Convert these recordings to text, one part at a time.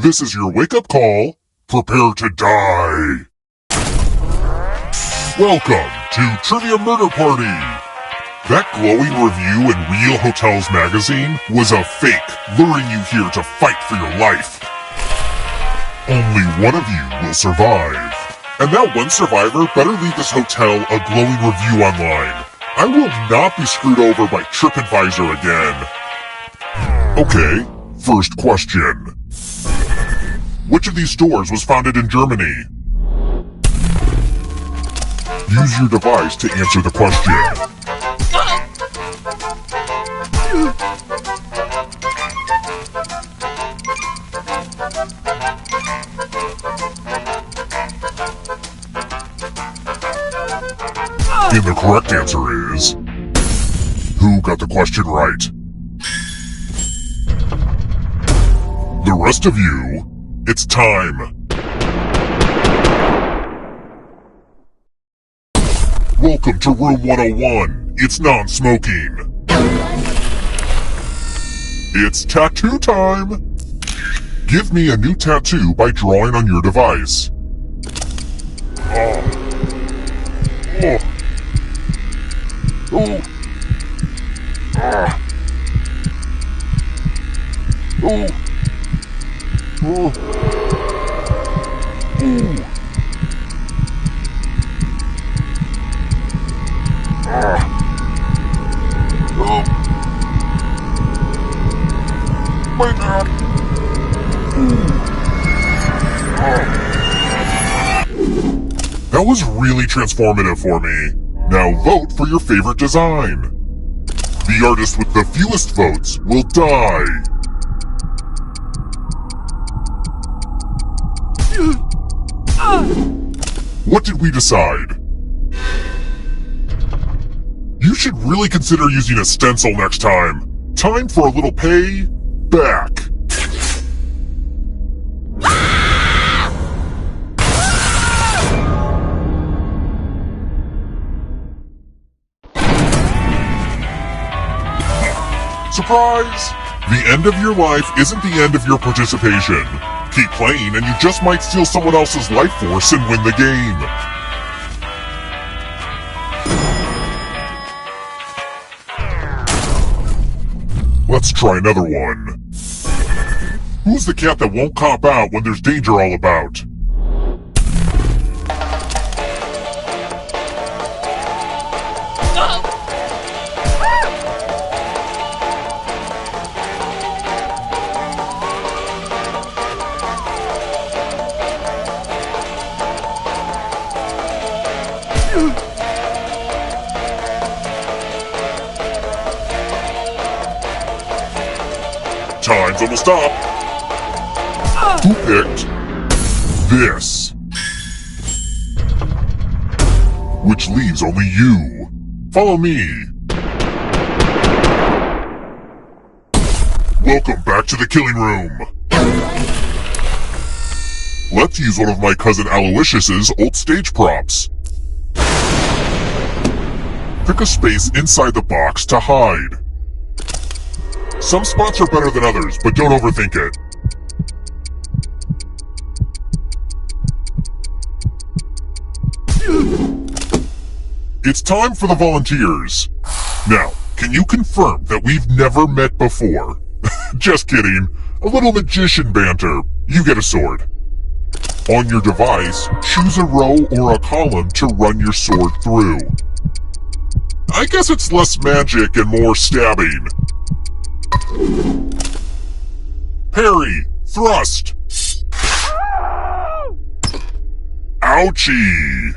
This is your wake-up call. Prepare to die. Welcome to Trivia Murder Party. That glowing review in Real Hotels magazine was a fake, luring you here to fight for your life. Only one of you will survive. And that one survivor better leave this hotel a glowing review online. I will not be screwed over by TripAdvisor again. Okay, first question. Which of these stores was founded in Germany? Use your device to answer the question. And the correct answer is... Who got the question right? The rest of you, it's time. Welcome to Room 101. It's non-smoking. It's tattoo time. Give me a new tattoo by drawing on your device. My God. That was really transformative for me. Now vote for your favorite design. The artist with the fewest votes will die. What did we decide? You should really consider using a stencil next time. Time for a little pay back. Surprise! The end of your life isn't the end of your participation. Keep playing and you just might steal someone else's life force and win the game. Let's try another one. Who's the cat that won't cop out when there's danger all about? Time's almost up. Who picked this? Which leaves only you. Follow me. Welcome back to the killing room. Let's use one of my cousin Aloysius's old stage props. Pick a space inside the box to hide. Some spots are better than others, but don't overthink it. It's time for the volunteers. Now, can you confirm that we've never met before? Just kidding. A little magician banter. You get a sword. On your device, choose a row or a column to run your sword through. I guess it's less magic and more stabbing. Parry! Thrust! Ouchie!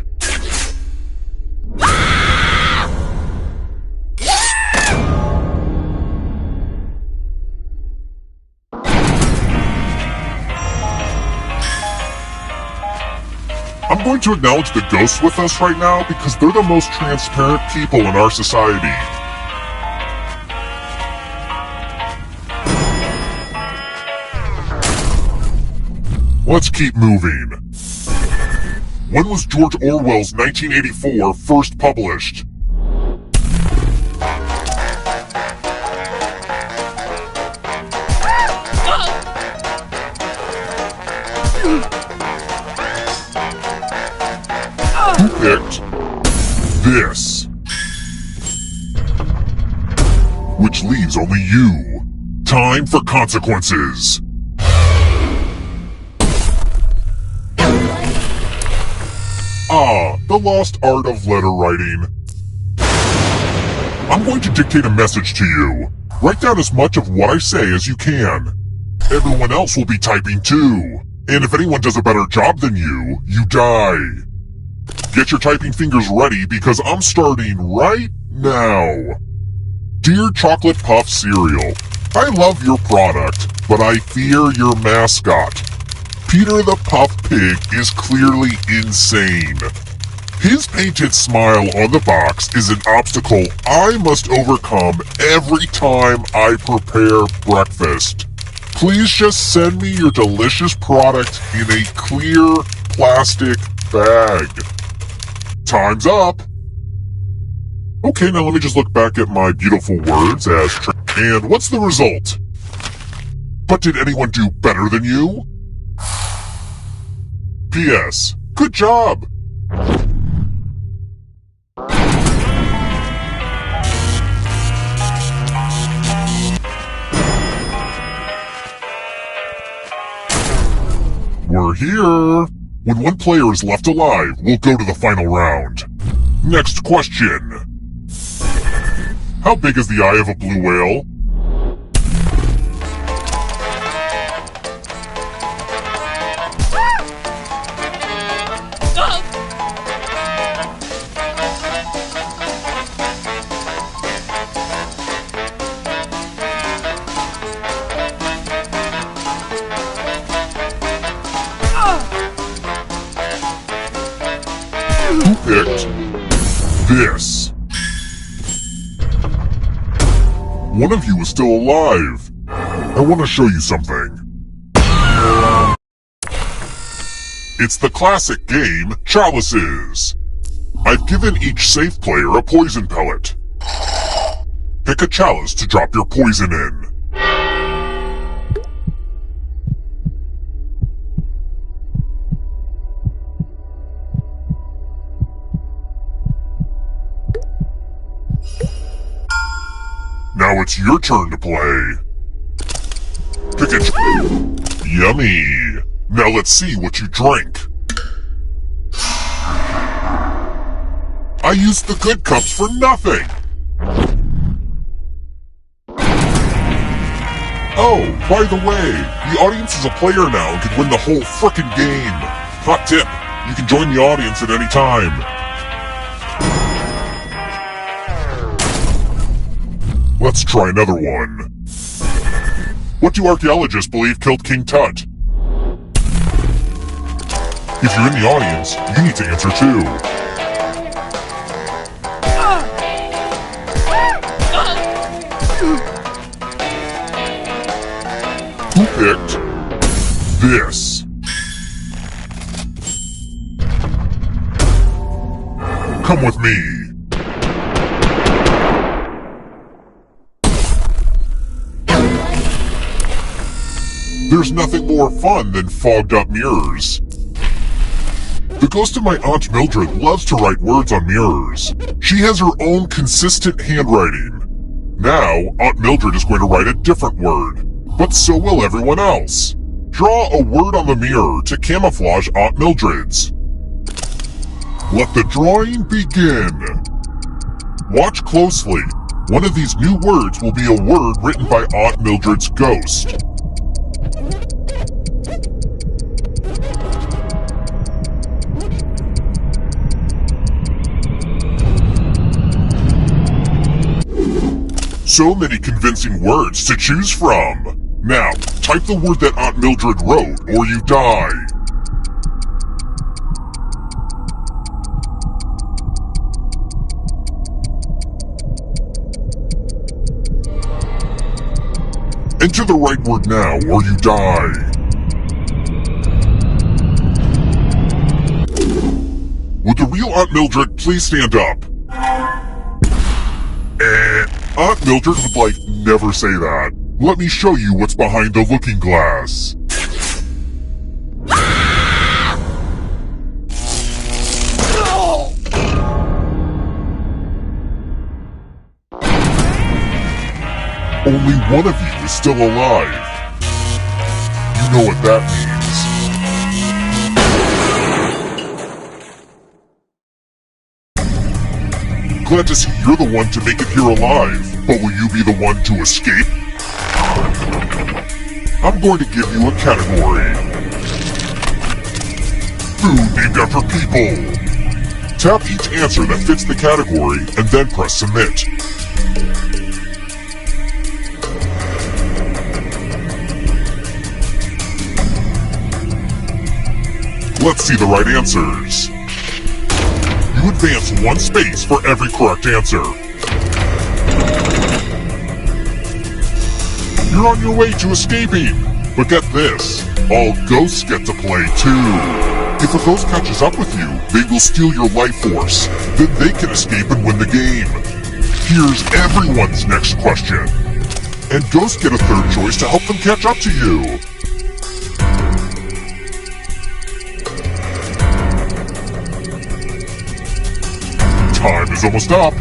I'm going to acknowledge the ghosts with us right now because they're the most transparent people in our society. Let's keep moving. When was George Orwell's 1984 first published? this. Which leaves only you. Time for consequences. Ah, the lost art of letter writing. I'm going to dictate a message to you. Write down as much of what I say as you can. Everyone else will be typing too. And if anyone does a better job than you, you die. Get your typing fingers ready because I'm starting right now. Dear Chocolate Puff Cereal, I love your product, but I fear your mascot. Peter the Puff Pig is clearly insane. His painted smile on the box is an obstacle I must overcome every time I prepare breakfast. Please just send me your delicious product in a clear plastic bag. Time's up! Okay, now let me just look back at my beautiful words and what's the result? But did anyone do better than you? P.S. Good job! We're here! When one player is left alive, we'll go to the final round. Next question. How big is the eye of a blue whale? Who picked this? One of you is still alive. I want to show you something. It's the classic game, Chalices. I've given each safe player a poison pellet. Pick a chalice to drop your poison in. Now it's your turn to play. Pick a Yummy! Now let's see what you drink. I used the good cups for nothing! Oh, by the way, the audience is a player now and can win the whole frickin' game. Hot tip, you can join the audience at any time. Let's try another one. What do archaeologists believe killed King Tut? If you're in the audience, you need to answer too. Who picked this? Come with me. There's nothing more fun than fogged up mirrors. The ghost of my Aunt Mildred loves to write words on mirrors. She has her own consistent handwriting. Now, Aunt Mildred is going to write a different word, but so will everyone else. Draw a word on the mirror to camouflage Aunt Mildred's. Let the drawing begin. Watch closely. One of these new words will be a word written by Aunt Mildred's ghost. So many convincing words to choose from. Now, type the word that Aunt Mildred wrote, or you die. Enter the right word now, or you die. Would the real Aunt Mildred please stand up? Aunt Mildred would never say that. Let me show you what's behind the looking glass. only one of you is still alive. You know what that means. Glad to see you're the one to make it here alive, but will you be the one to escape? I'm going to give you a category. Food named after people. Tap each answer that fits the category and then press submit. Let's see the right answers. You advance one space for every correct answer. You're on your way to escaping, but get this, all ghosts get to play too. If a ghost catches up with you, they will steal your life force. Then they can escape and win the game. Here's everyone's next question. And ghosts get a third choice to help them catch up to you. Time is almost up.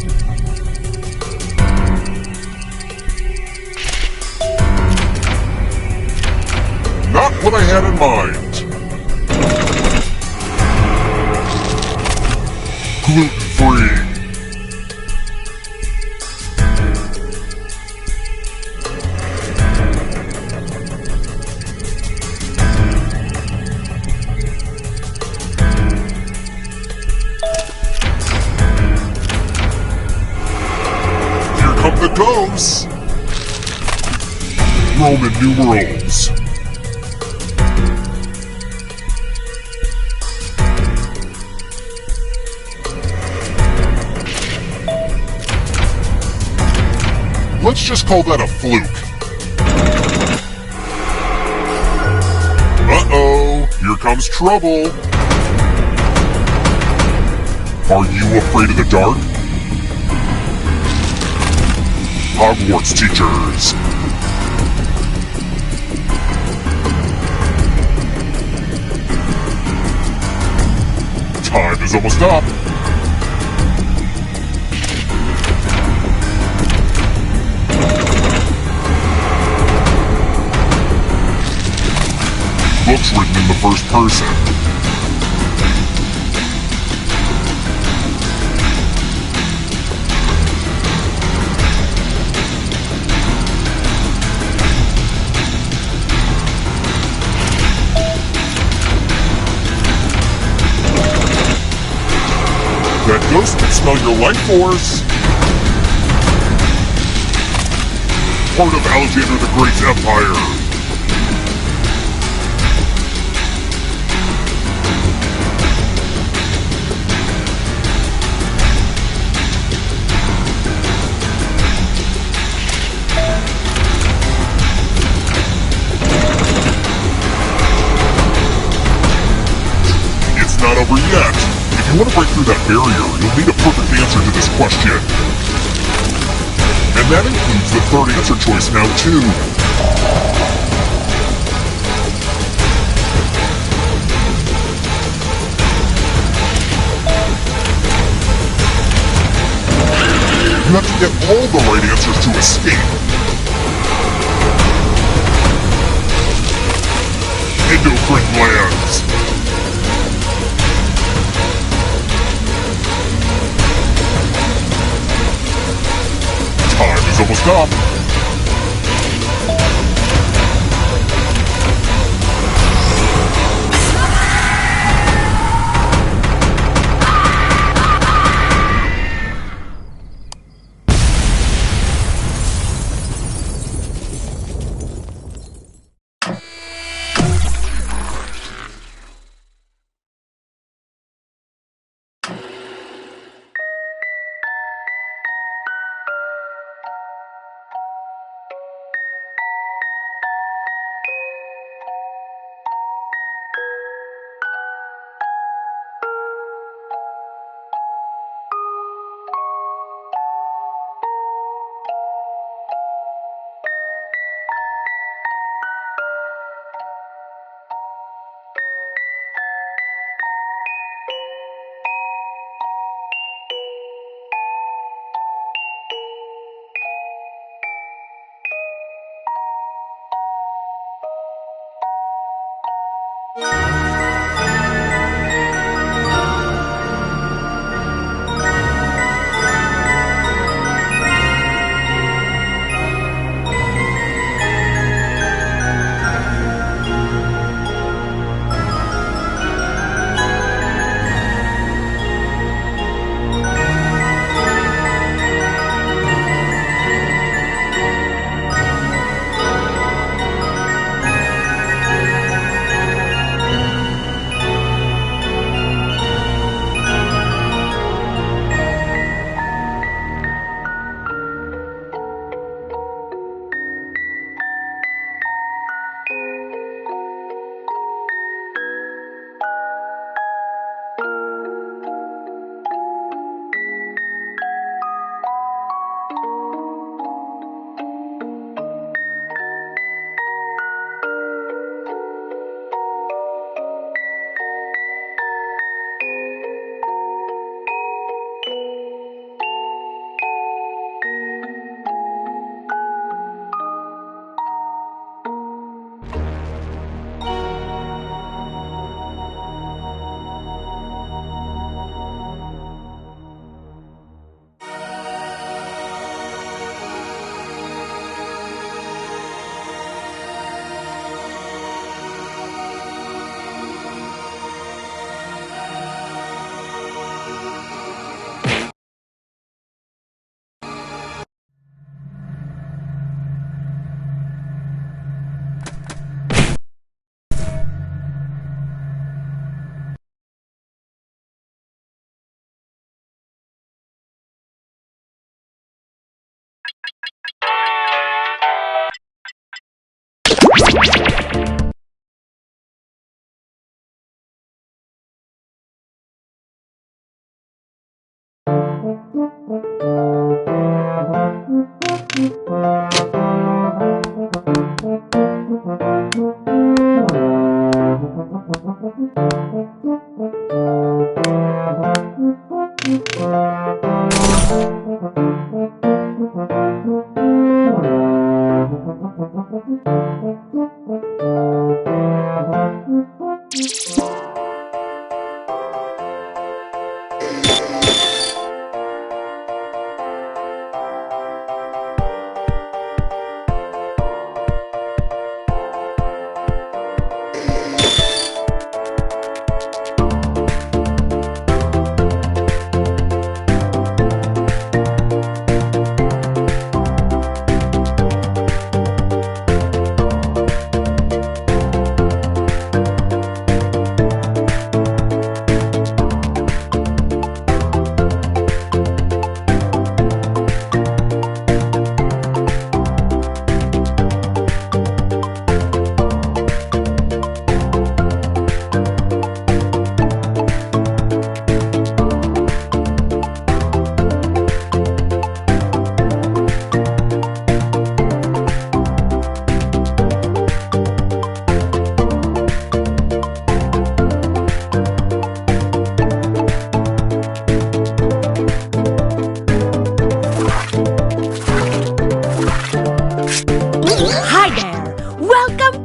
Not what I had in mind. Gluten-free. Here come the ghosts. Roman numerals. Let's just call that a fluke. Uh-oh, here comes trouble. Are you afraid of the dark? Hogwarts teachers. Time is almost up. Books written in the first person. That ghost can smell your life force. Part of Alexander the Great's empire. Not over yet. If you want to break through that barrier, you'll need a perfect answer to this question. And that includes the third answer choice now too. You have to get all the right answers to escape. Endocrine glands. Time is almost up.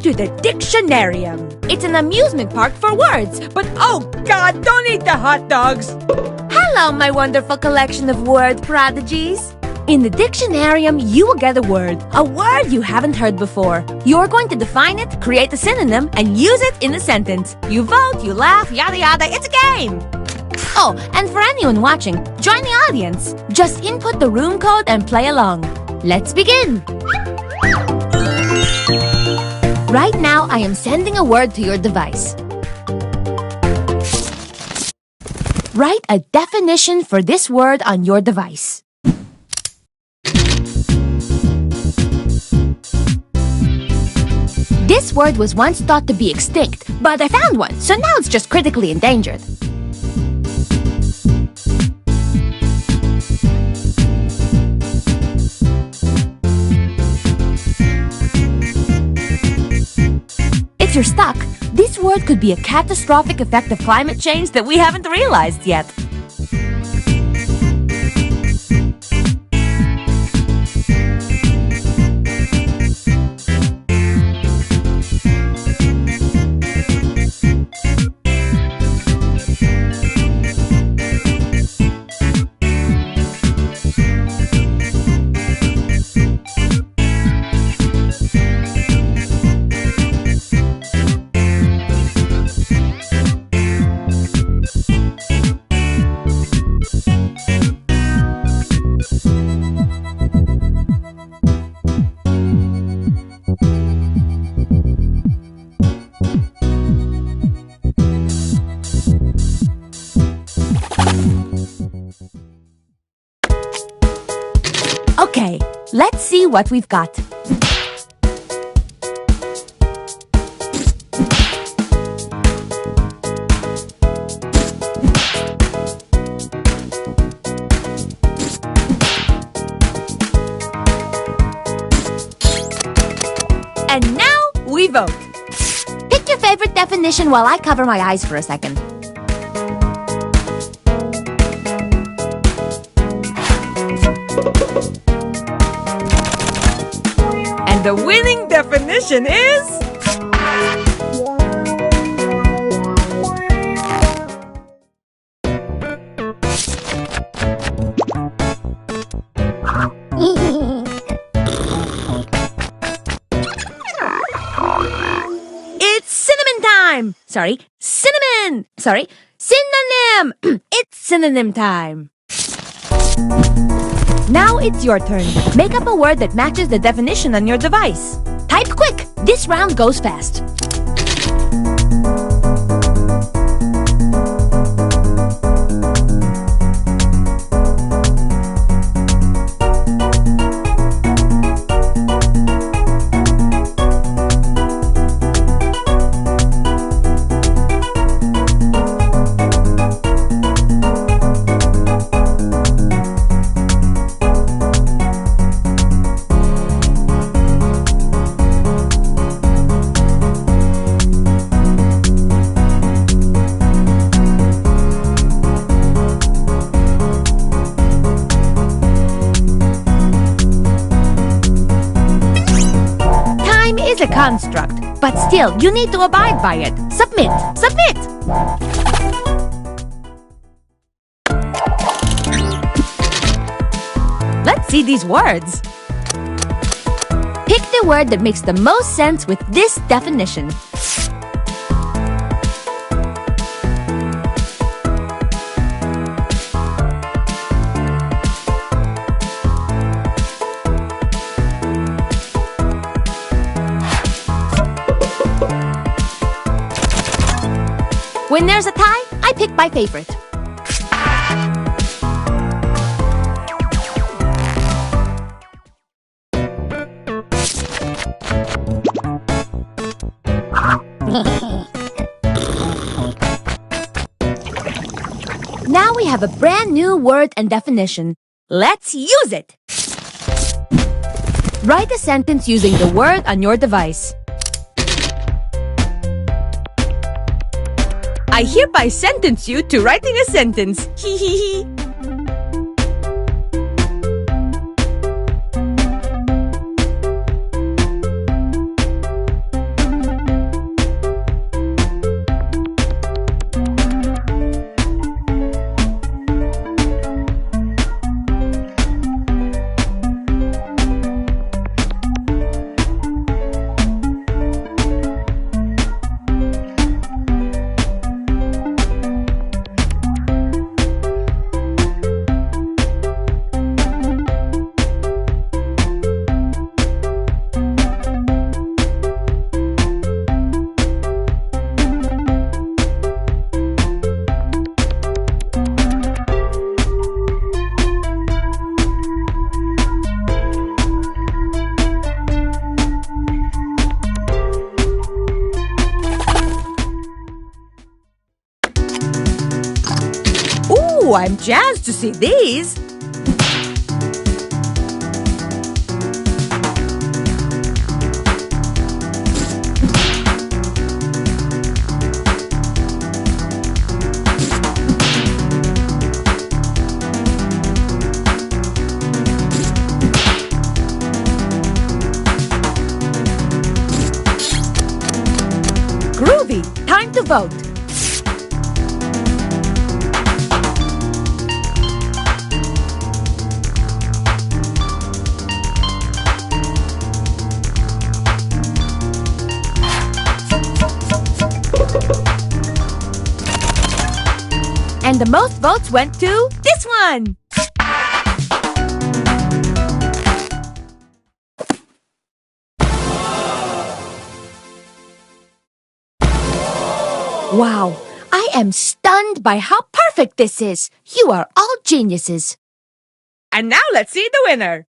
To the Dictionarium. It's an amusement park for words, but oh God, don't eat the hot dogs! Hello, my wonderful collection of word prodigies. In the Dictionarium, you will get a word you haven't heard before. You're going to define it, create a synonym, and use it in a sentence. You vote, you laugh, yada yada, it's a game! Oh, and for anyone watching, join the audience. Just input the room code and play along. Let's begin! Right now, I am sending a word to your device. Write a definition for this word on your device. This word was once thought to be extinct, but I found one, so now it's just critically endangered. If you're stuck, this word could be a catastrophic effect of climate change that we haven't realized yet. Okay, let's see what we've got. And now we vote. Pick your favorite definition while I cover my eyes for a second. And the winning definition is... It's cinnamon time! Cinnamon! Synonym! It's synonym time! Now it's your turn. Make up a word that matches the definition on your device. Type quick! This round goes fast. is a construct, but still, you need to abide by it. Submit! Submit! Let's see these words. Pick the word that makes the most sense with this definition. When there's a tie, I pick my favorite. Now we have a brand new word and definition. Let's use it! Write a sentence using the word on your device. I hereby sentence you to writing a sentence. Hee hee hee. Ooh, I'm jazzed to see these. Groovy! Time to vote. And the most votes went to this one! Wow! I am stunned by how perfect this is! You are all geniuses! And now let's see the winner!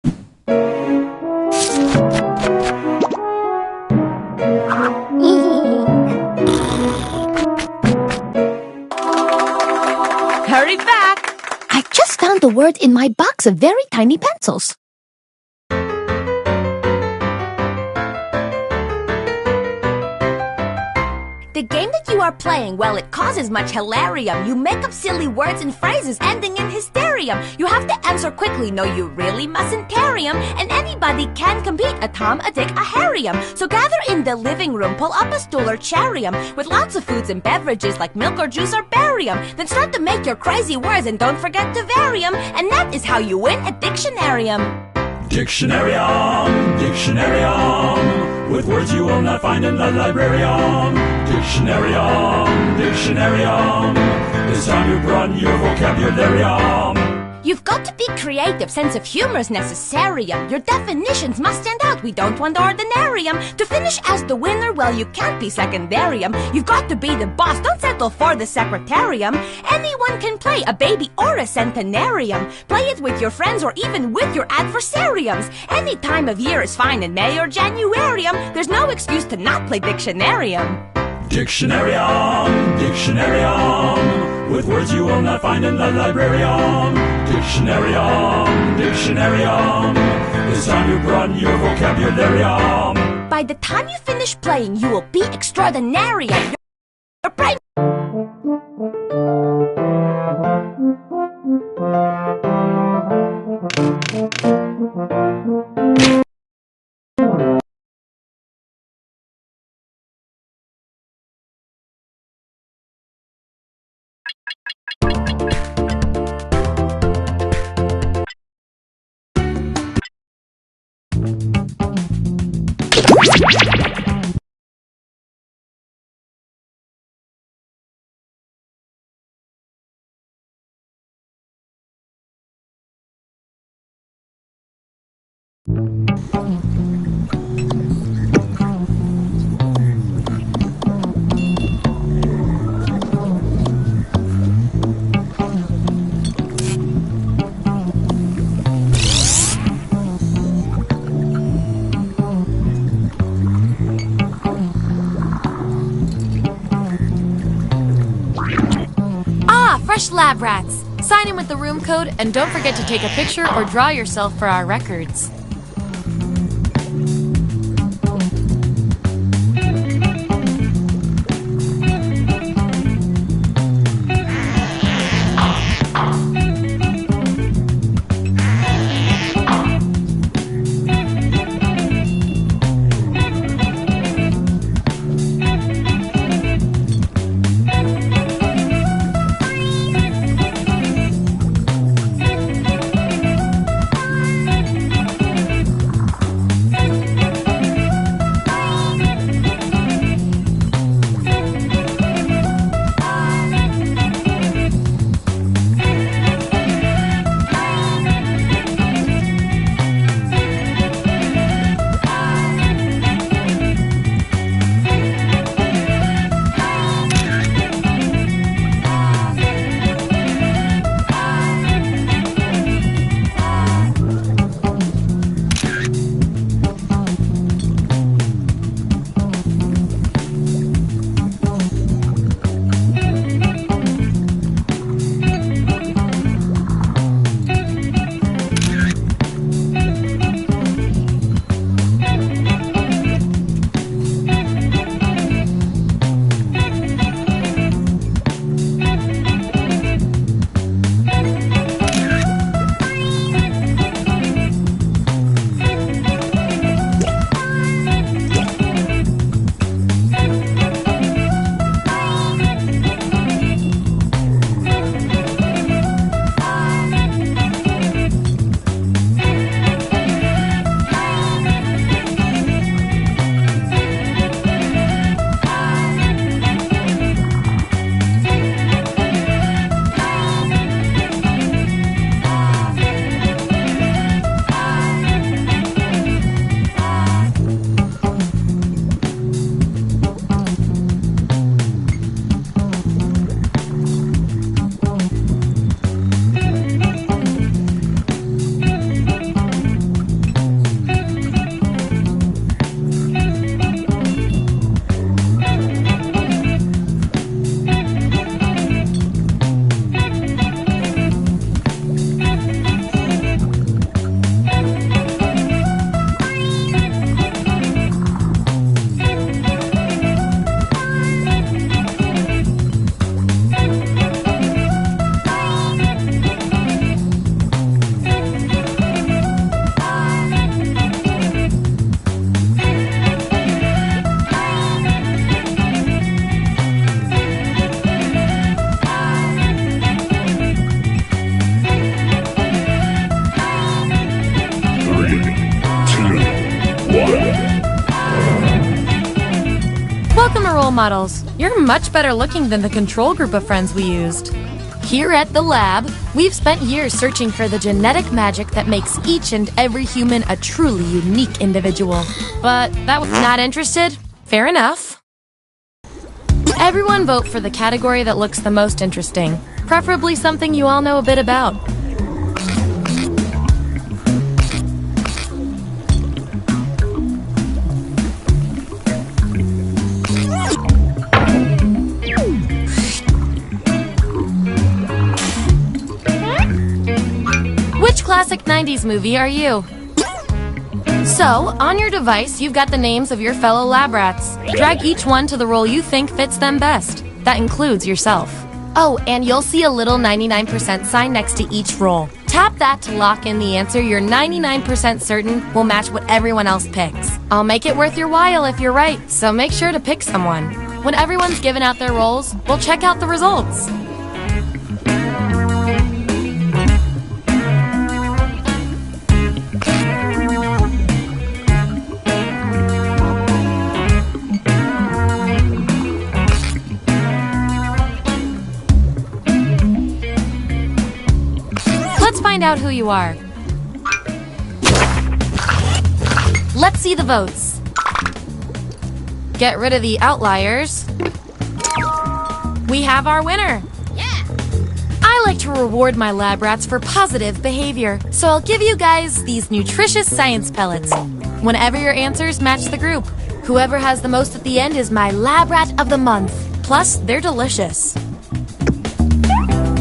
Hurry back! I just found the word in my box of very tiny pencils. The game that you are playing, well, it causes much hilarium. You make up silly words and phrases ending in hysterium. You have to answer quickly, no, you really mustn't tarry 'em. And anybody can compete, a Tom, a Dick, a Harry'em. So gather in the living room, pull up a stool or charium with lots of foods and beverages like milk or juice or barium. Then start to make your crazy words and don't forget to vary 'em. And that is how you win a Dictionarium. Dictionarium, Dictionarium, with words you will not find in the librarium. Dictionarium, Dictionarium, it's time you broaden your vocabularium. You've got to be creative, sense of humor is necessarium. Your definitions must stand out, we don't want ordinarium. To finish as the winner, well, you can't be secondarium. You've got to be the boss, don't settle for the secretarium. Anyone can play, a baby or a centenarium. Play it with your friends or even with your adversariums. Any time of year is fine, in May or Januarium. There's no excuse to not play Dictionarium. Dictionarium, Dictionarium, with words you will not find in the librarium. Dictionarium, Dictionarium, it's time you broaden your vocabularium. By the time you finish playing, you will be extraordinarium. Your brain Fresh lab rats. Sign in with the room code and don't forget to take a picture or draw yourself for our records. Welcome to Role Models. You're much better looking than the control group of friends we used. Here at the lab, we've spent years searching for the genetic magic that makes each and every human a truly unique individual. But that was not interested? Fair enough. Everyone vote for the category that looks the most interesting, preferably something you all know a bit about. Which classic 90s movie are you? So, on your device, you've got the names of your fellow lab rats. Drag each one to the role you think fits them best. That includes yourself. Oh, and you'll see a little 99% sign next to each role. Tap that to lock in the answer you're 99% certain will match what everyone else picks. I'll make it worth your while if you're right, so make sure to pick someone. When everyone's given out their roles, we'll check out the results. Let's find out who you are. Let's see the votes. Get rid of the outliers. We have our winner. I like to reward my lab rats for positive behavior, so I'll give you guys these nutritious science pellets whenever your answers match the group. Whoever has the most at the end is my lab rat of the month. Plus, they're delicious.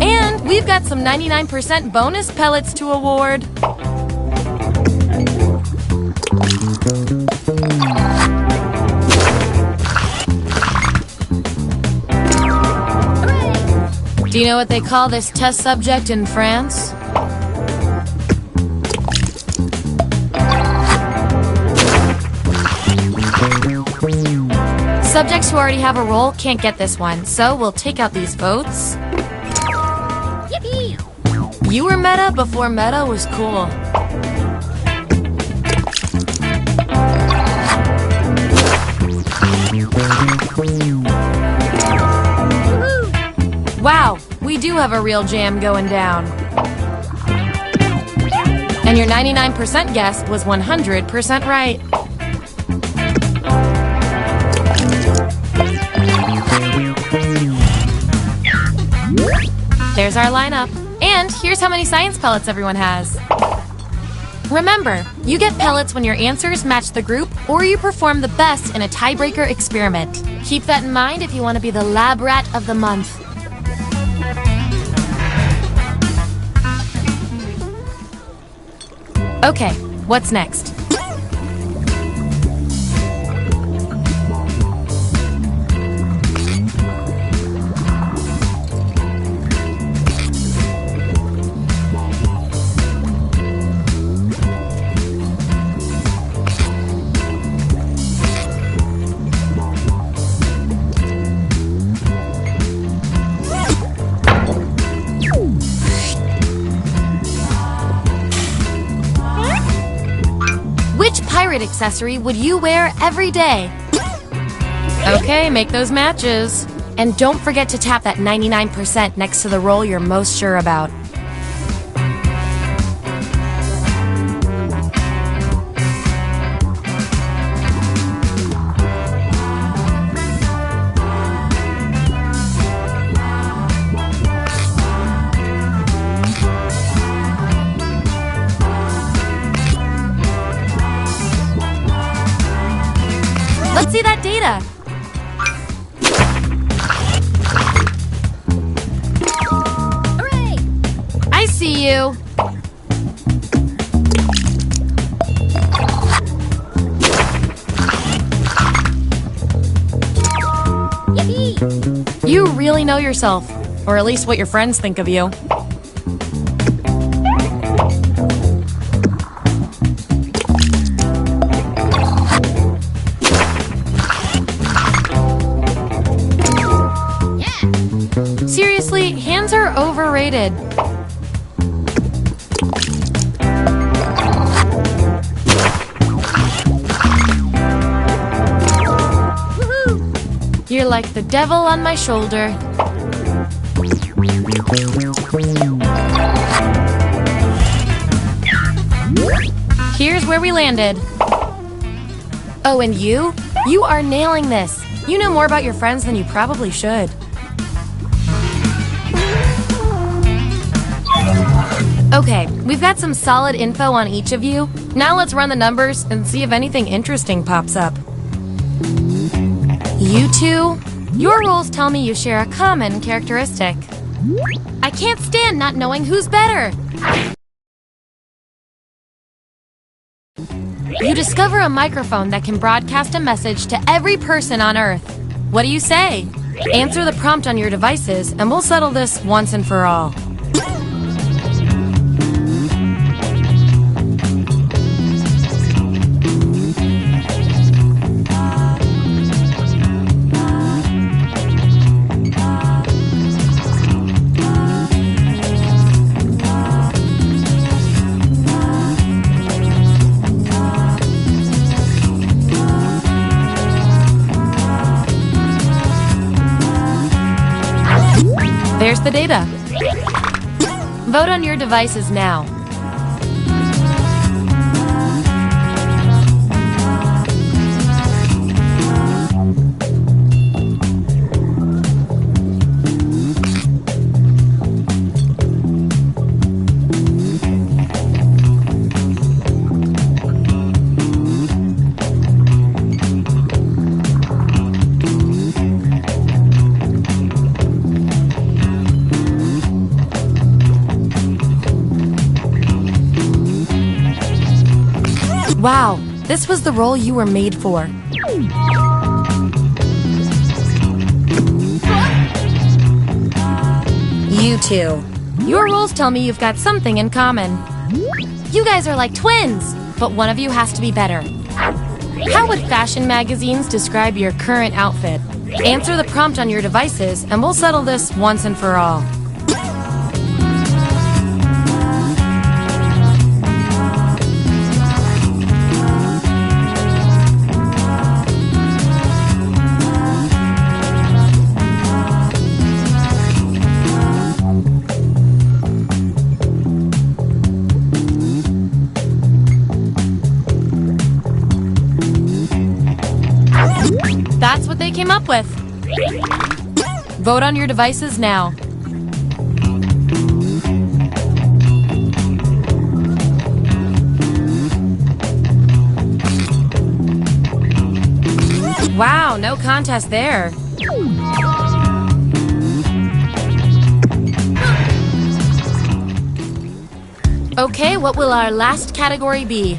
And we've got some 99% bonus pellets to award. Do you know what they call this test subject in France? Subjects who already have a role can't get this one, so we'll take out these votes. Yippee! You were meta before meta was cool. Wow, we do have a real jam going down. And your 99% guess was 100% right. There's our lineup. And here's how many science pellets everyone has. Remember, you get pellets when your answers match the group or you perform the best in a tiebreaker experiment. Keep that in mind if you want to be the lab rat of the month. Okay, what's next? Which pirate accessory would you wear every day? Okay, make those matches. And don't forget to tap that 99% next to the role you're most sure about. Let's see that data. Hooray! I see you. Yippee! You really know yourself, or at least what your friends think of you. Seriously, hands are overrated. Woohoo! You're like the devil on my shoulder. Here's where we landed. Oh, and you? You are nailing this. You know more about your friends than you probably should. Okay, we've got some solid info on each of you. Now let's run the numbers and see if anything interesting pops up. You two, your roles tell me you share a common characteristic. I can't stand not knowing who's better. You discover a microphone that can broadcast a message to every person on Earth. What do you say? Answer the prompt on your devices and we'll settle this once and for all. There's the data. Vote on your devices now. Wow, this was the role you were made for. You two. Your roles tell me you've got something in common. You guys are like twins, but one of you has to be better. How would fashion magazines describe your current outfit? Answer the prompt on your devices, and we'll settle this once and for all. That's what they came up with. Vote on your devices now. Wow, no contest there. Okay, what will our last category be?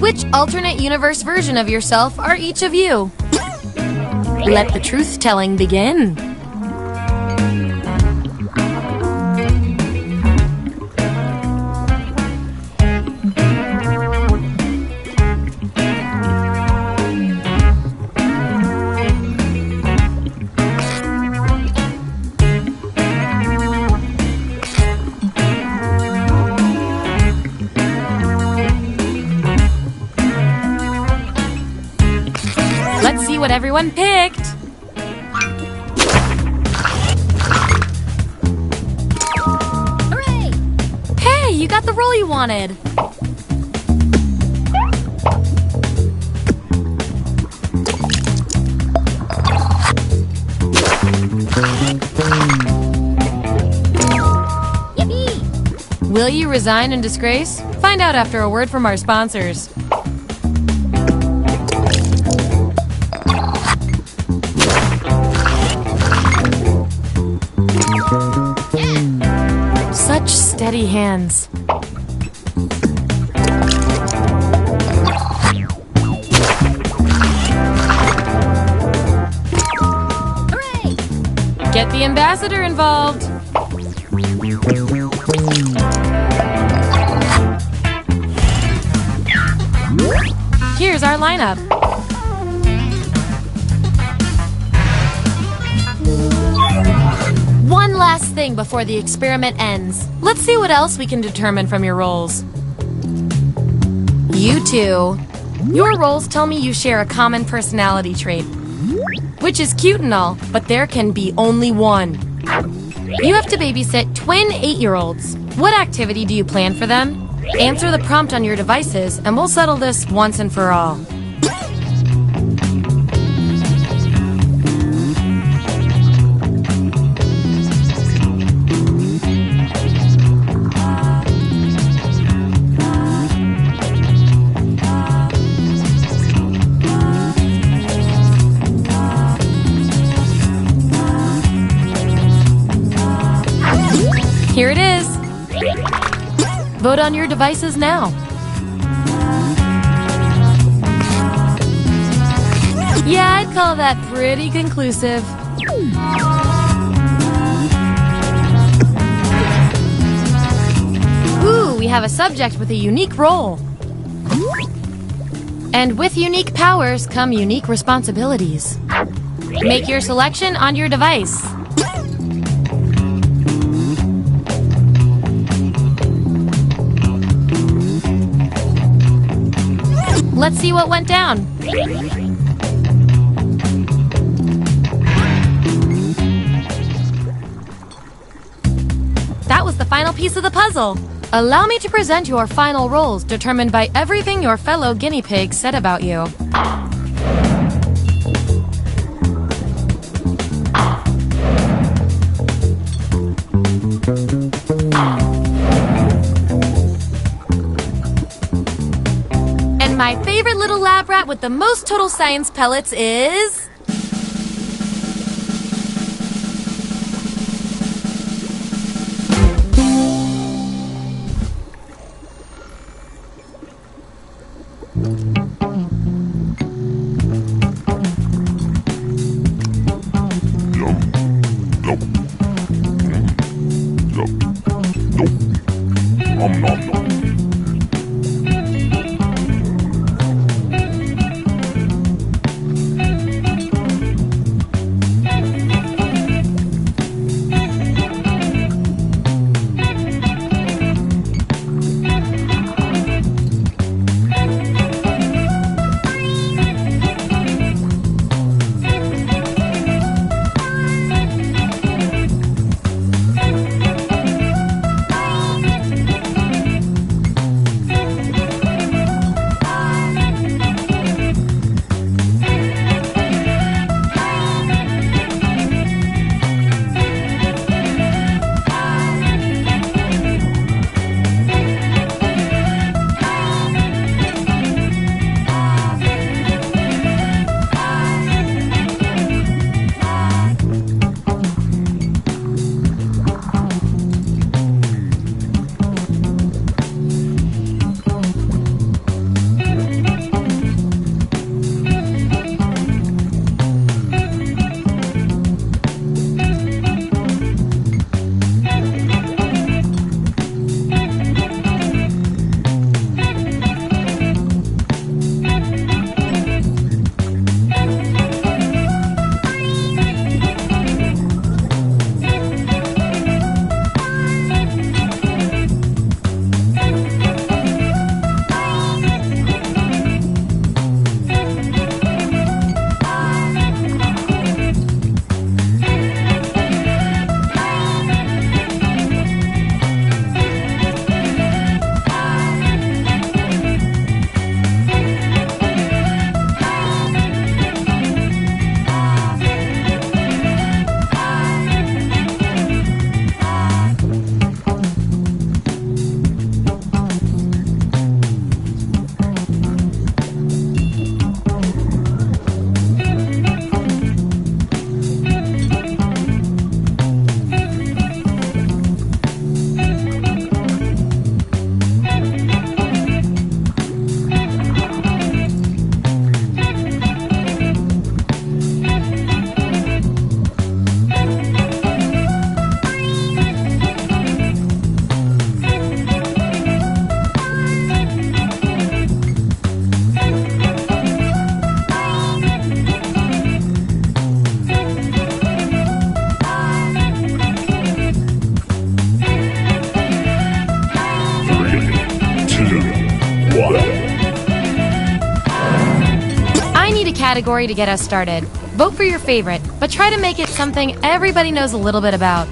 Which alternate universe version of yourself are each of you? Let the truth-telling begin. Let's see what everyone picked. Hooray! Hey, you got the role you wanted. Yippee! Will you resign in disgrace? Find out after a word from our sponsors. Such steady hands. Hooray! Get the ambassador involved. Here's our lineup. One last thing before the experiment ends. Let's see what else we can determine from your roles. You two. Your roles tell me you share a common personality trait. Which is cute and all, but there can be only one. You have to babysit twin 8-year-olds. What activity do you plan for them? Answer the prompt on your devices, and we'll settle this once and for all. Here it is. Vote on your devices now. Yeah, I'd call that pretty conclusive. Ooh, we have a subject with a unique role. And with unique powers come unique responsibilities. Make your selection on your device. Let's see what went down. That was the final piece of the puzzle. Allow me to present your final roles determined by everything your fellow guinea pigs said about you. My favorite little lab rat with the most total science pellets is... I need a category to get us started. Vote for your favorite, but try to make it something everybody knows a little bit about.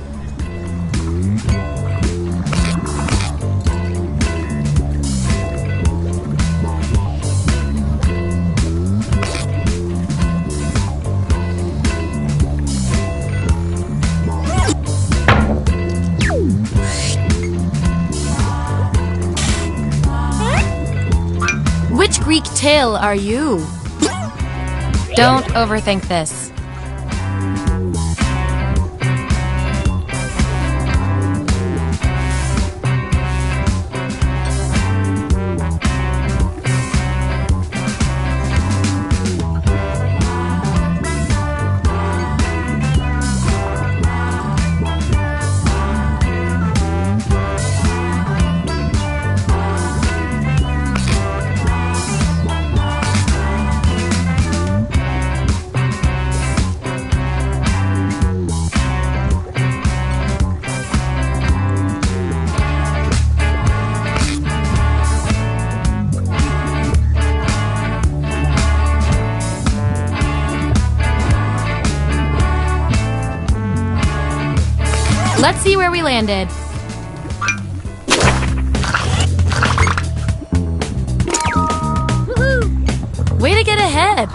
Which Greek tale are you? Don't overthink this. Let's see where we landed. Woohoo! Way to get ahead.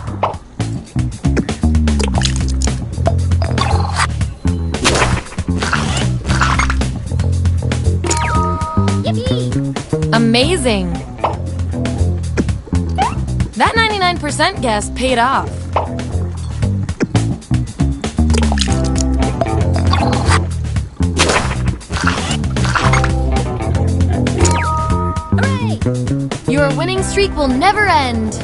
Yippee! Amazing. That 99% guess paid off. Hooray! Your winning streak will never end.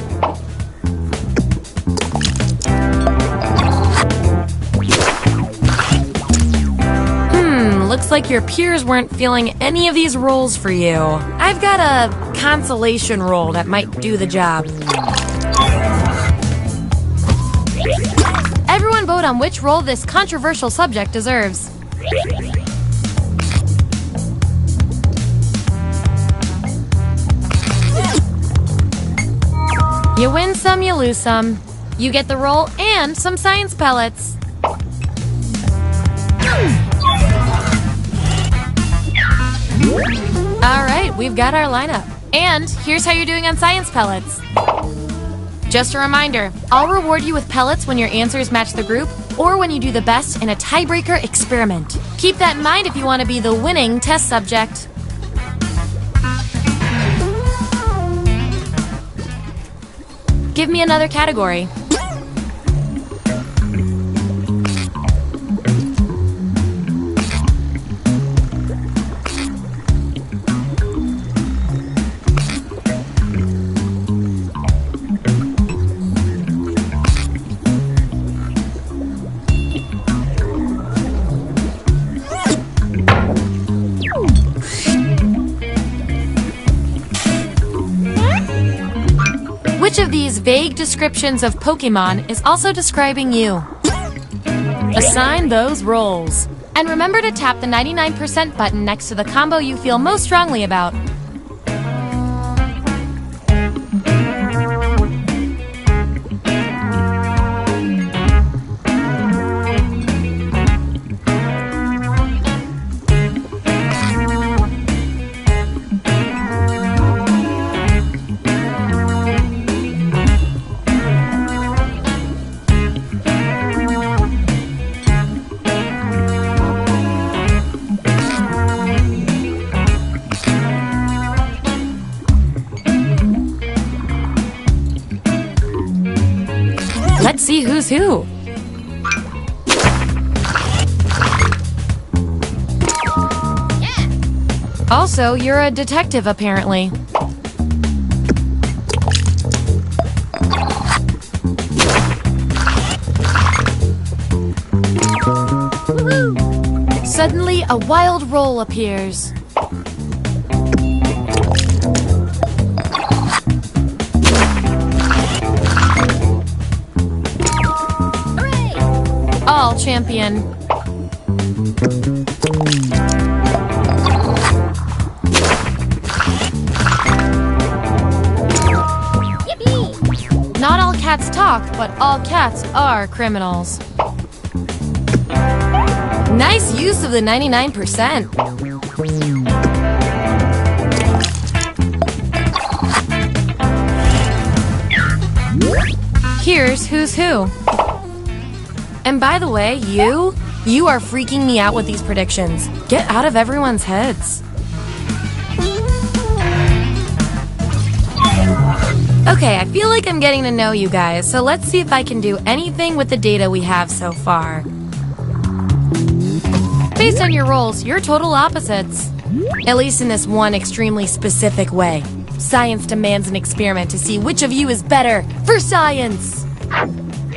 Looks like your peers weren't feeling any of these roles for you. I've got a consolation role that might do the job. Everyone vote on which role this controversial subject deserves. You win some, you lose some. You get the role and some science pellets. Alright, we've got our lineup. And here's how you're doing on science pellets. Just a reminder, I'll reward you with pellets when your answers match the group or when you do the best in a tiebreaker experiment. Keep that in mind if you want to be the winning test subject. Give me another category. Which of these vague descriptions of Pokemon is also describing you? Assign those roles. And remember to tap the 99% button next to the combo you feel most strongly about. Let's see who's who. Also, you're a detective, apparently. Woohoo! Suddenly, a wild role appears. All champion. Yippee! Not all cats talk, but all cats are criminals. Nice use of the 99%. Here's who's who. And by the way, you are freaking me out with these predictions. Get out of everyone's heads. Okay, I feel like I'm getting to know you guys, so let's see if I can do anything with the data we have so far. Based on your roles, you're total opposites. At least in this one extremely specific way. Science demands an experiment to see which of you is better for science.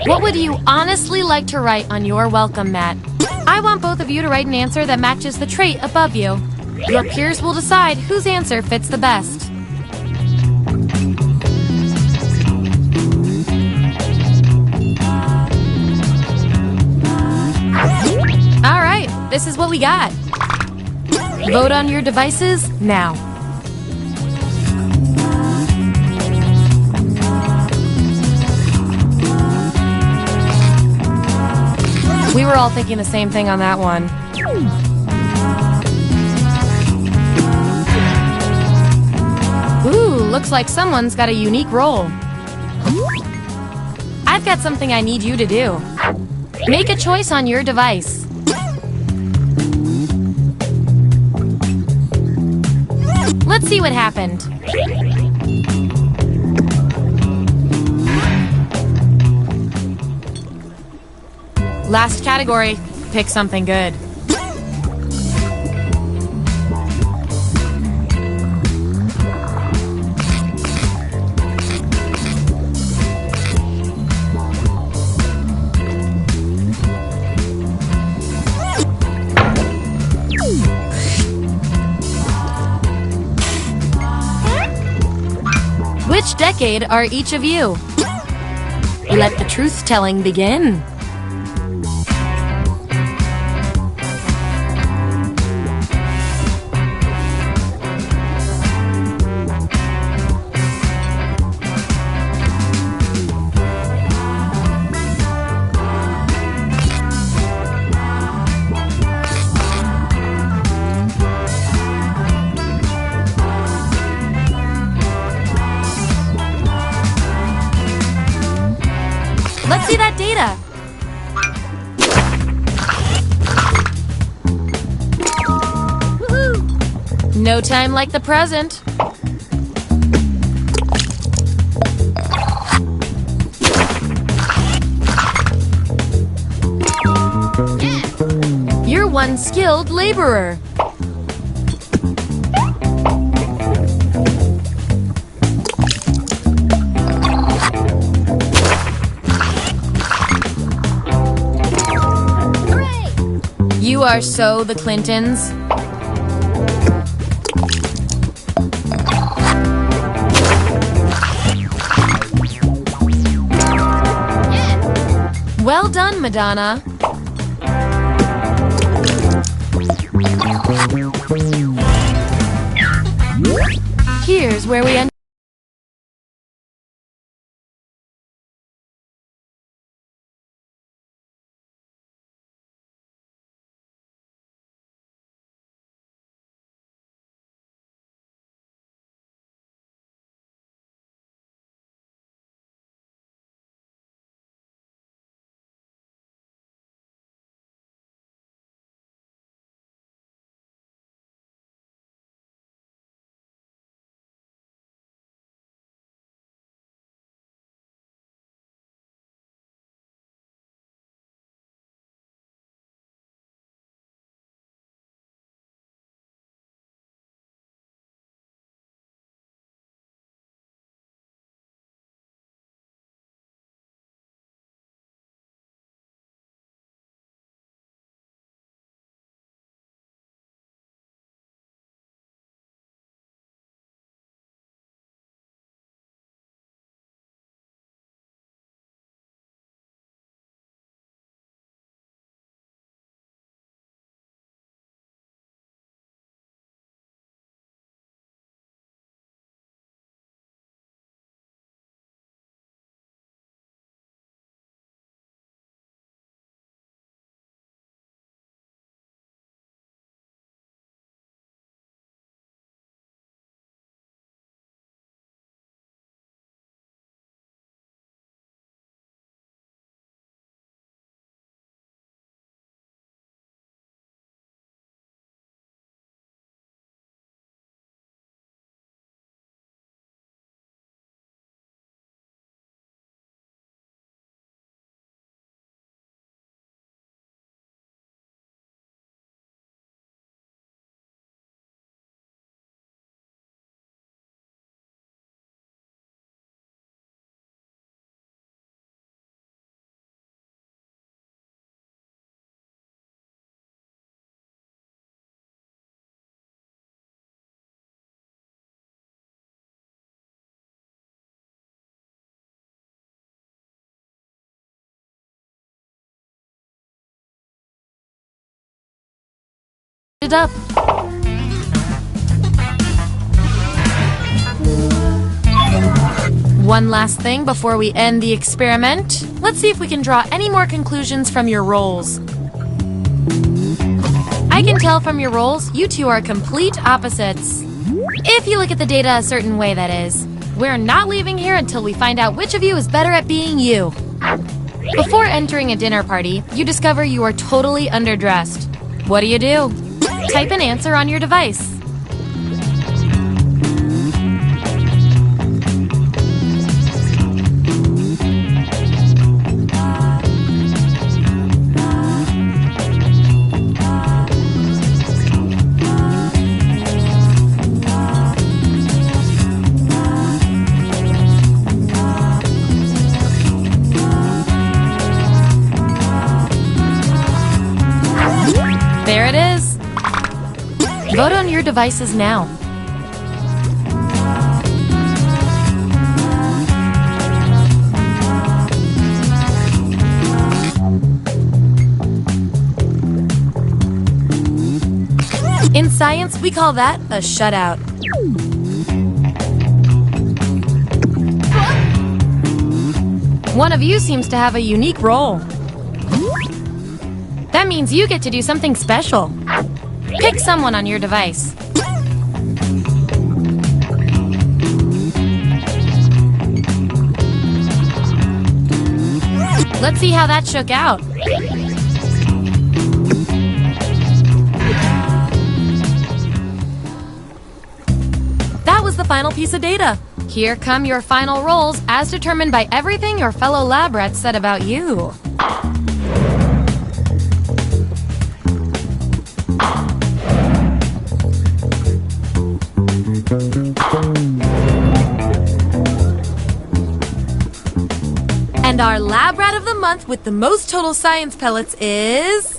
What would you honestly like to write on your welcome mat? I want both of you to write an answer that matches the trait above you. Your peers will decide whose answer fits the best. Alright, this is what we got. Vote on your devices now. We were all thinking the same thing on that one. Ooh, looks like someone's got a unique role. I've got something I need you to do. Make a choice on your device. Let's see what happened. Last category. Pick something good. Which decade are each of you? Let the truth-telling begin. Let's see that data. Woohoo! No time like the present. You're one skilled laborer. You are so the Clintons. Well done, Madonna. Here's where we end. It up. One last thing before we end the experiment. Let's see if we can draw any more conclusions from your roles. I can tell from your roles, you two are complete opposites. If you look at the data a certain way, that is. We're not leaving here until we find out which of you is better at being you. Before entering a dinner party, you discover you are totally underdressed. What do? Type an answer on your device. There it is. Vote on your devices now. In science, we call that a shutout. One of you seems to have a unique role. That means you get to do something special. Pick someone on your device. Let's see how that shook out. That was the final piece of data. Here come your final roles as determined by everything your fellow lab rats said about you. And our lab rat of the month with the most total science pellets is...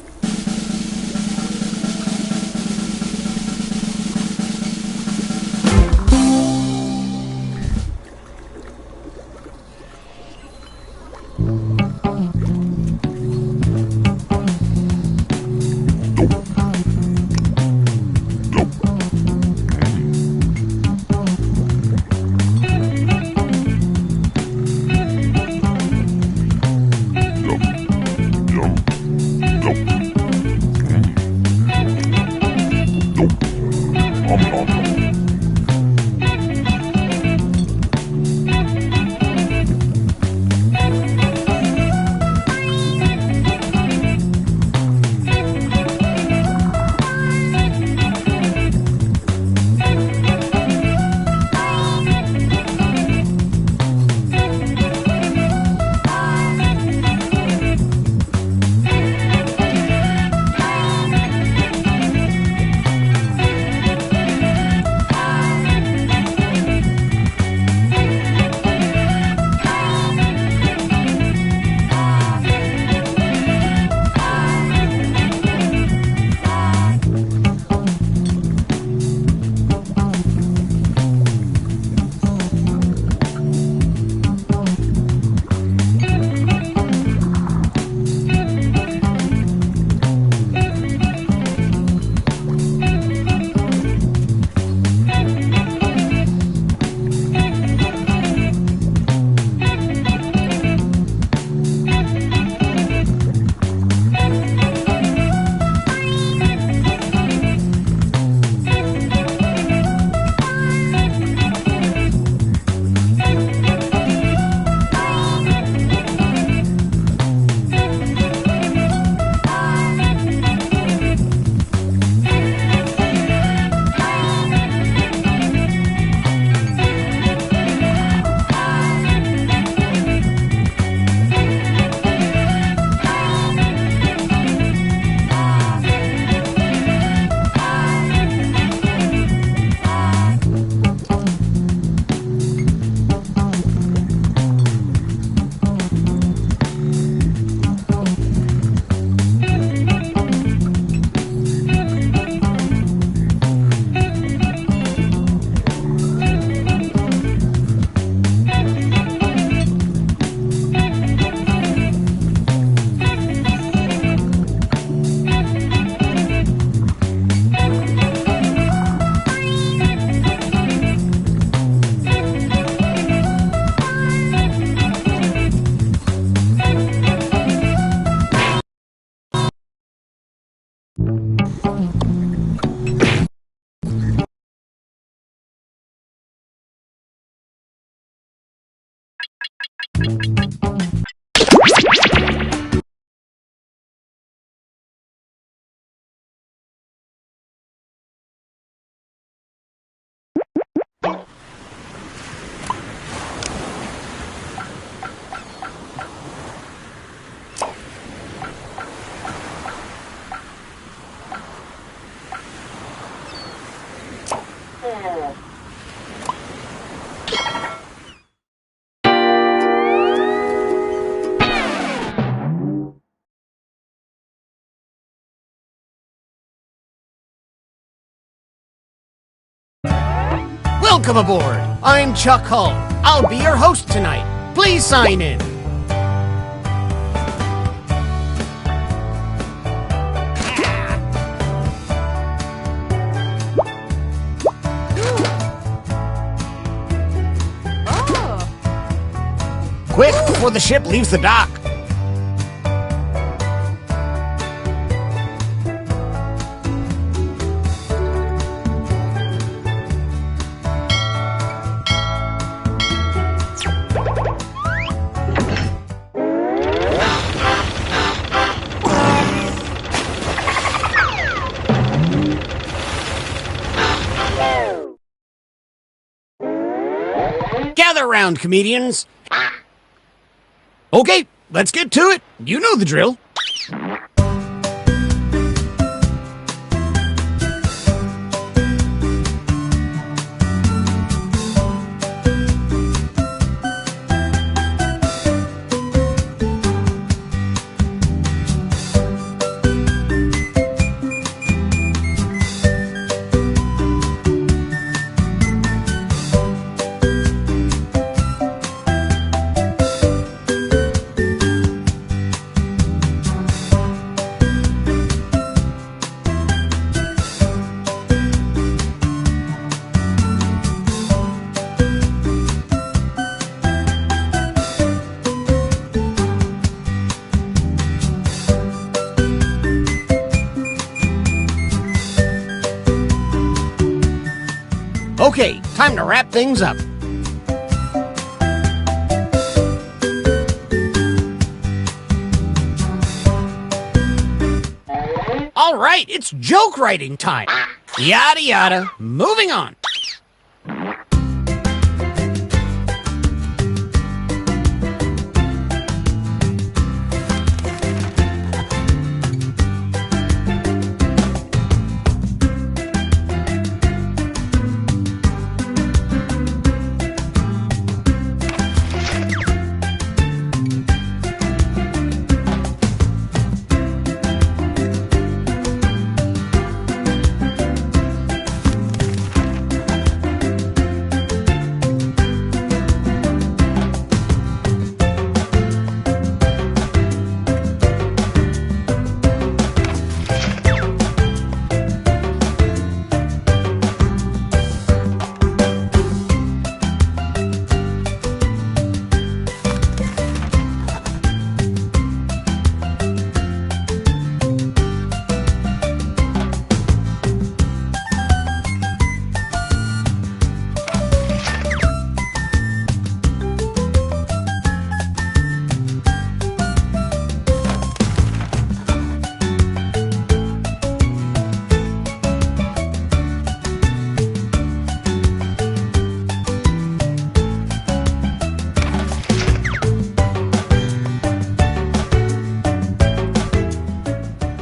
Welcome aboard. I'm Chuck Hull. I'll be your host tonight. Please sign in. Quick, before the ship leaves the dock. Gather round, comedians. Okay, let's get to it. You know the drill. Okay, time to wrap things up. All right, it's joke writing time. Yada yada. Moving on.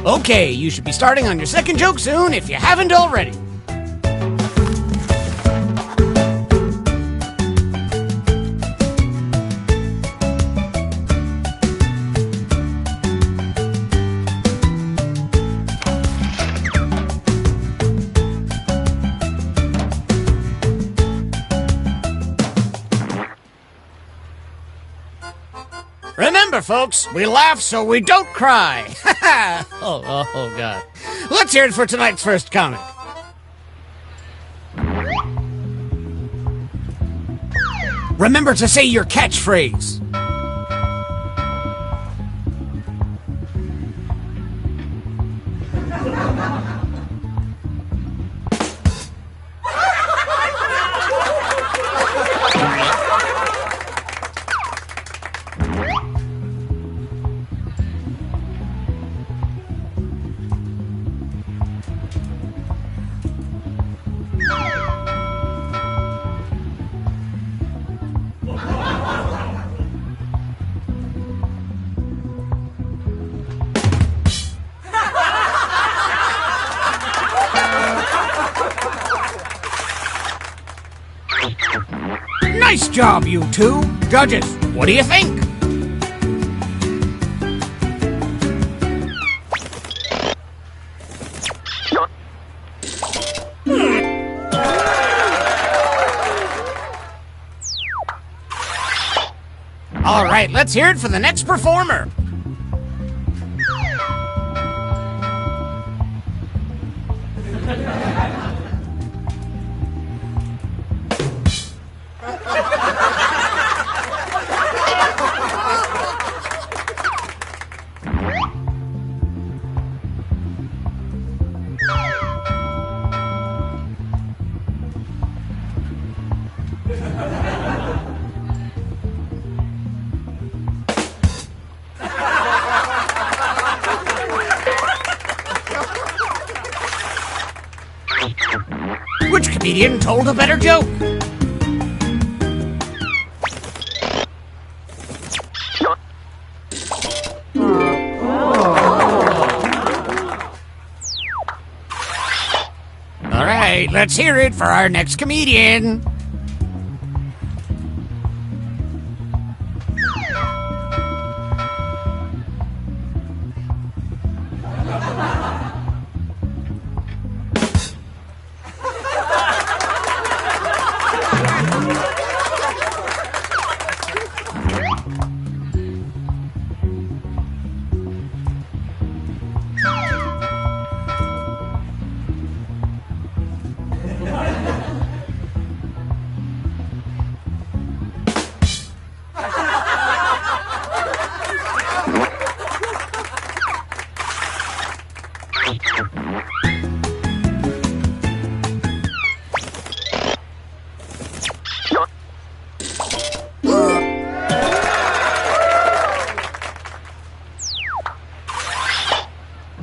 Okay, you should be starting on your second joke soon if you haven't already. Remember, folks, we laugh so we don't cry. oh, God. Let's hear it for tonight's first comic. Remember to say your catchphrase. Nice job, you two. Judges, what do you think? All right, let's hear it for the next performer. Which comedian told a better joke? All right, let's hear it for our next comedian.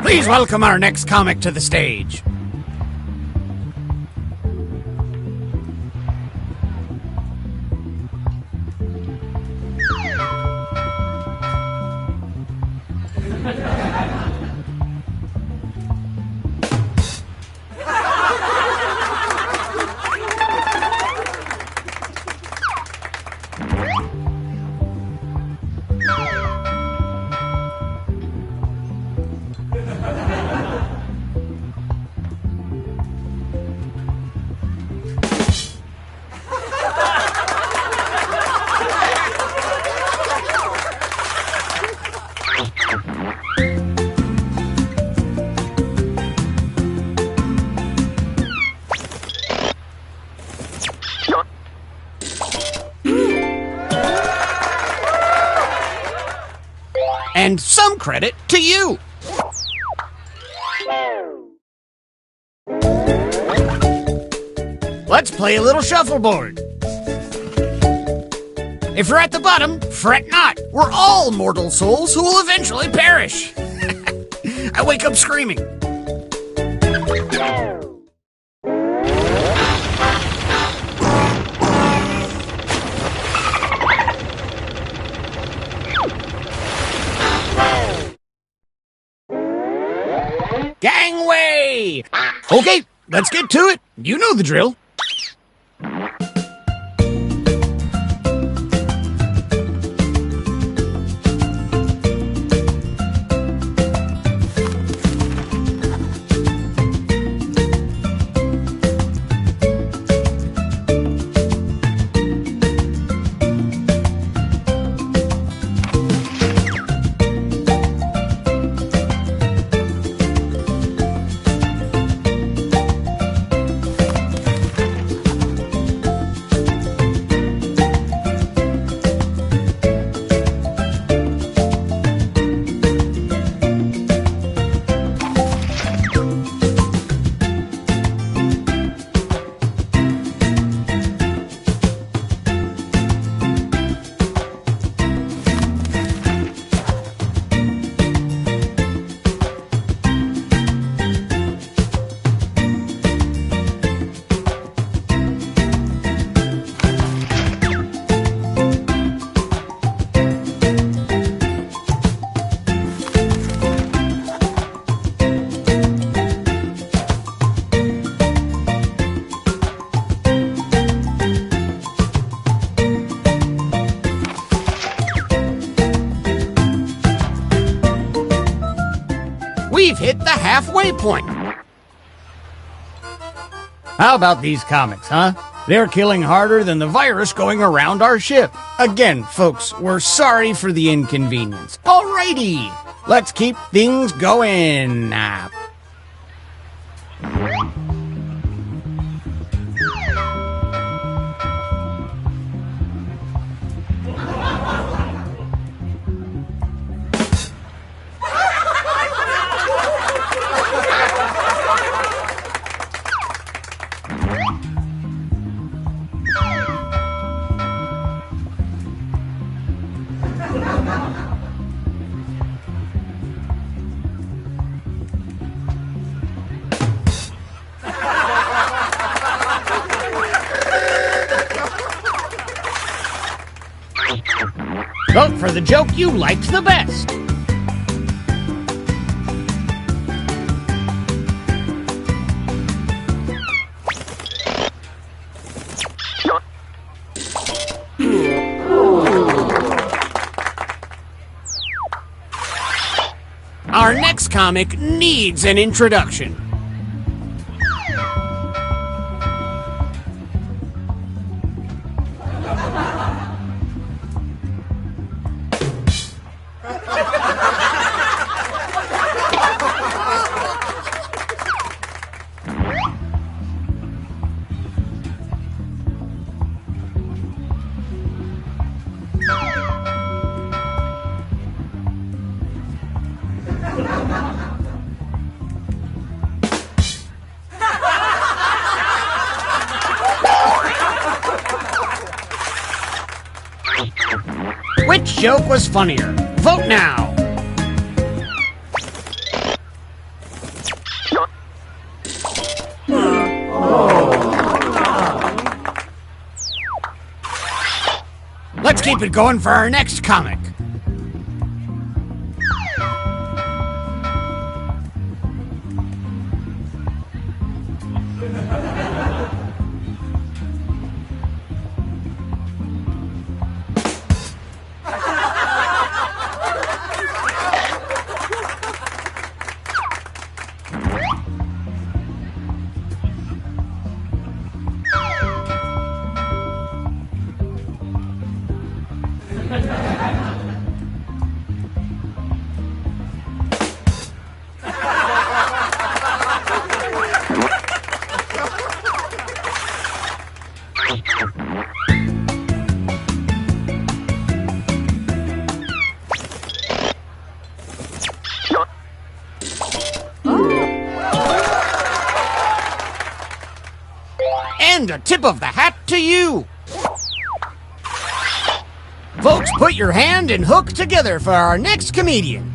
Please welcome our next comic to the stage. And some credit to you. Let's play a little shuffleboard. If you're at the bottom, fret not. We're all mortal souls who will eventually perish. I wake up screaming. Gangway! Okay, let's get to it. You know the drill. We've hit the halfway point. How about these comics, huh? They're killing harder than the virus going around our ship. Again, folks, we're sorry for the inconvenience. Alrighty, let's keep things going. Vote for the joke you liked the best. Our next comic needs an introduction. Which joke was funnier? Vote now! Let's keep it going for our next comic. And a tip of the hat to you! Folks, put your hand and hook together for our next comedian.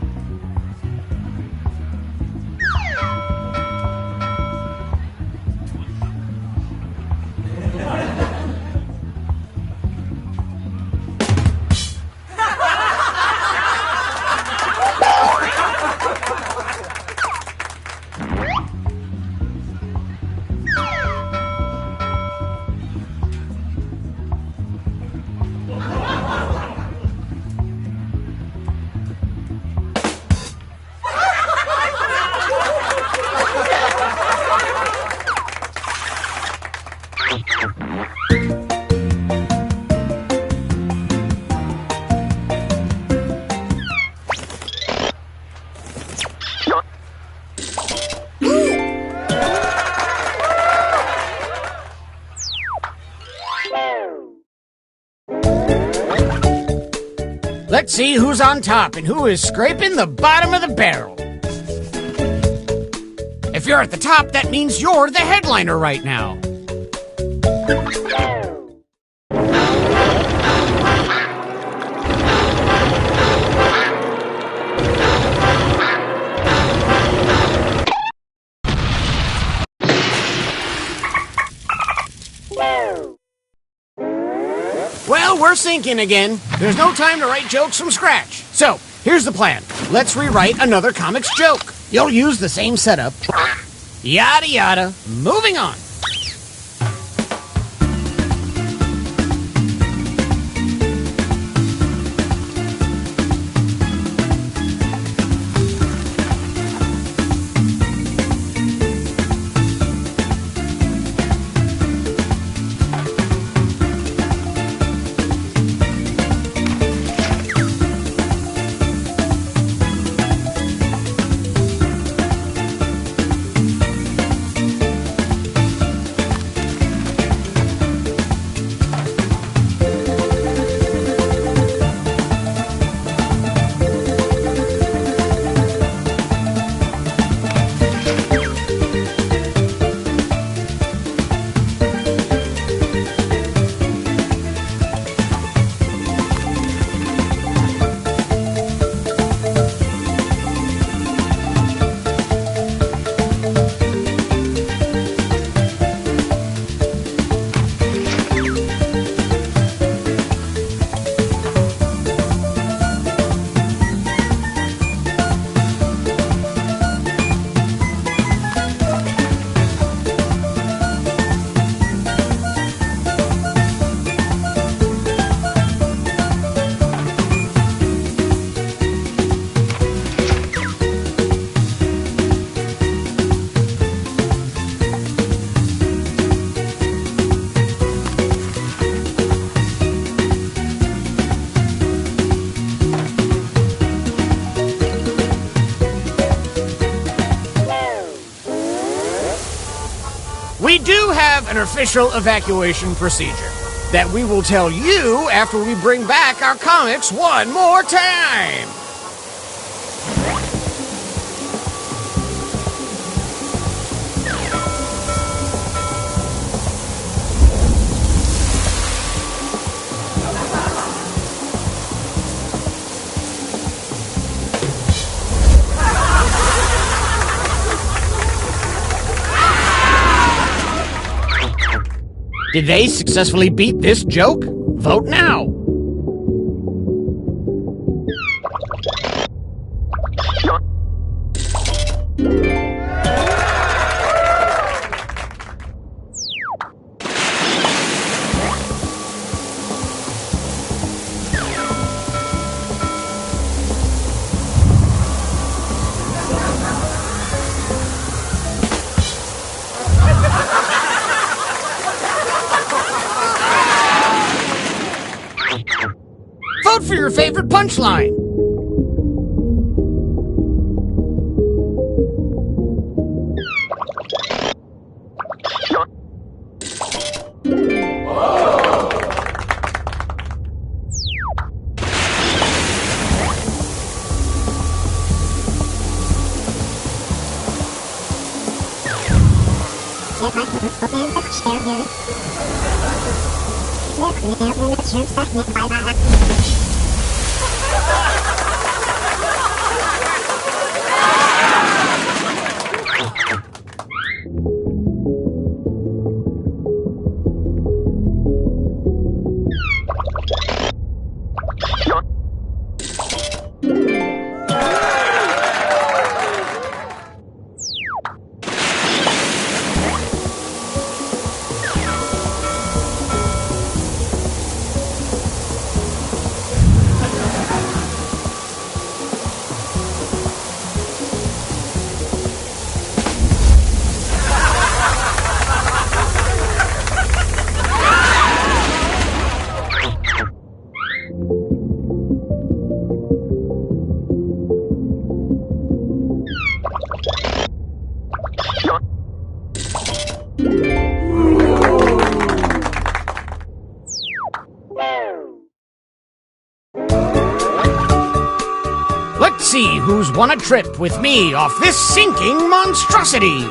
Let's see who's on top and who is scraping the bottom of the barrel. If you're at the top, that means you're the headliner right now. Well, we're sinking again. There's no time to write jokes from scratch. So, here's the plan. Let's rewrite another comic's joke. You'll use the same setup. Yada yada. Moving on. We do have an official evacuation procedure that we will tell you after we bring back our comics one more time. Did they successfully beat this joke? Vote now! Vote for your favorite punchline! Let's see who's won a trip with me off this sinking monstrosity!